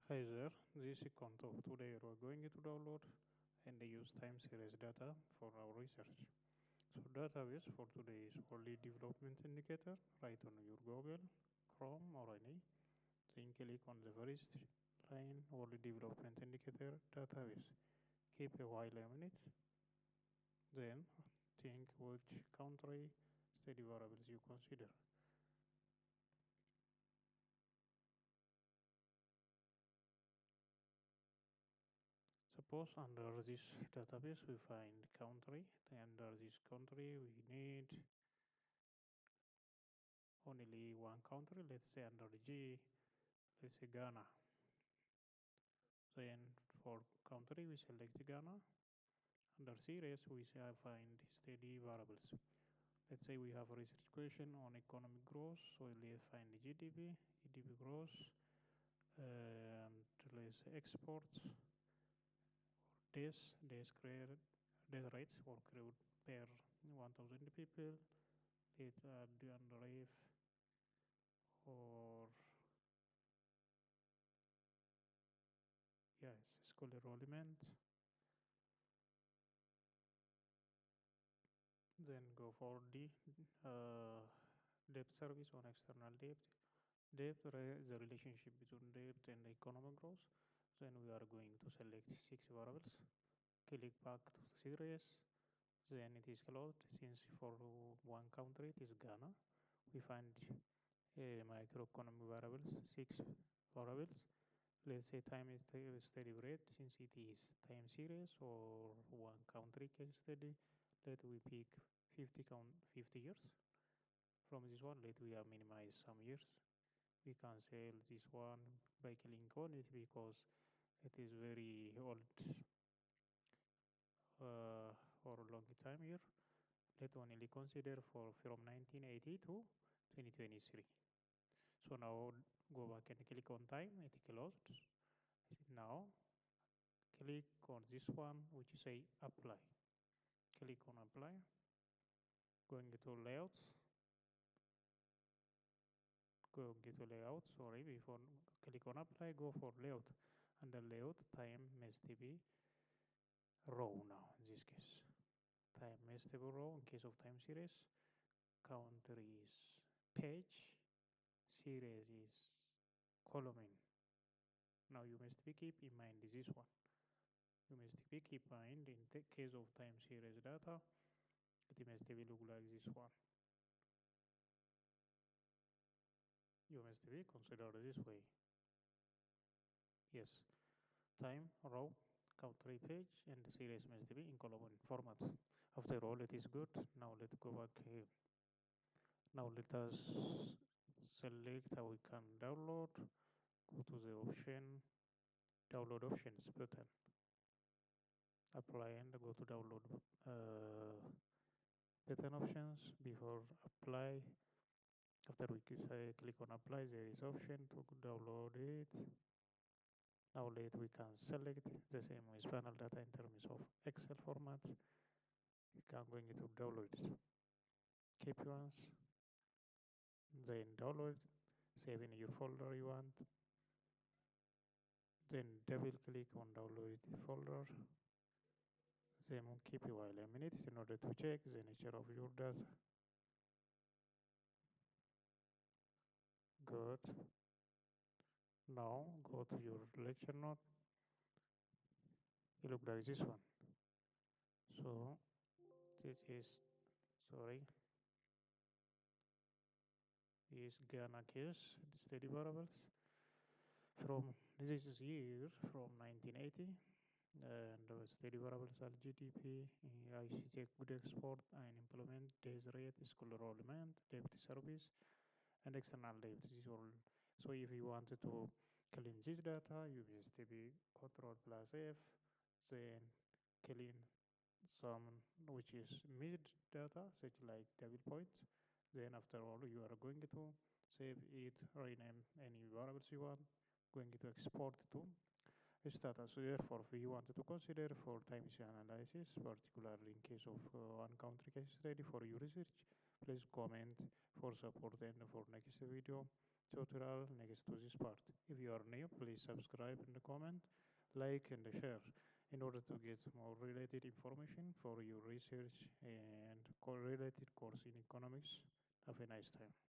Hi there, this is Konto. Today we're going to download and use time series data for our research. So database for today is only development indicator. Right on your Google, Chrome or any. Then click on the first line only development indicator database. Keep a while a minute. Then think which country study variables you consider. Suppose under this database we find country. Under this country we need only one country. Let's say under G, let's say Ghana. Then for country we select Ghana. Under series we say find steady variables. Let's say we have a research question on economic growth. So let's find the GDP, GDP growth, and let's say exports, death rates or crowd per 1,000 people. Let's add the underlife or yes, school enrollment. Then go for the uh, debt service on external debt. The relationship between debt and economic growth. Then we are going to select 6 variables. Click back to the series. Then it is closed. Since for one country it is Ghana, we find microeconomic variables, 6 variables. Let's say time is study rate since it is time series or one country case study. Let we pick 50 years. From this one, let we minimize some years. We cancel this one by clicking on it because it is very old for a long time here. Let only consider for from 1980 to 2023. So now go back and click on time. It closed. Now click on this one which say apply. Click on apply. Going to layouts. Go to layout. Sorry, before click on apply, go for layout. And the layout time must be row now in this case. Time must be row in case of time series. Country is page. Series is column. Now you must be keep in mind this one. You must be keep in mind in the case of time series data, it must be look like this one. You must be consider this way. Yes, time, row, country page, and the series must be in column formats. After all, it is good. Now let's go back here. Now let us select how we can download. Go to the option, download options button. Apply and go to download button options. Before apply, after we click on apply, there is option to download it. Now later we can select the same with panel data in terms of Excel format. You can going to download it. Keep once, then download, save in your folder you want. Then double click on download folder. Then keep it while a minute in order to check the nature of your data. Good. Now go to your lecture note. It looks like this one. So this is, sorry, is Ghana case, the steady variables. From this is year from 1980, and steady variables are GDP, ICT good export, unemployment, death rate, school enrollment, debt service, and external debt. This is all. So if you wanted to clean this data, you must be Control plus F, then clean some which is mid data, such like double point. Then after all, you are going to save it, rename any variables you want, going to export to this data. So therefore, if you wanted to consider for time series analysis, particularly in case of one country case study for your research, please comment for support and for next video. tutorial next to this part. If you are new, please subscribe and comment, like and share in order to get more related information for your research and related course in economics. Have a nice time.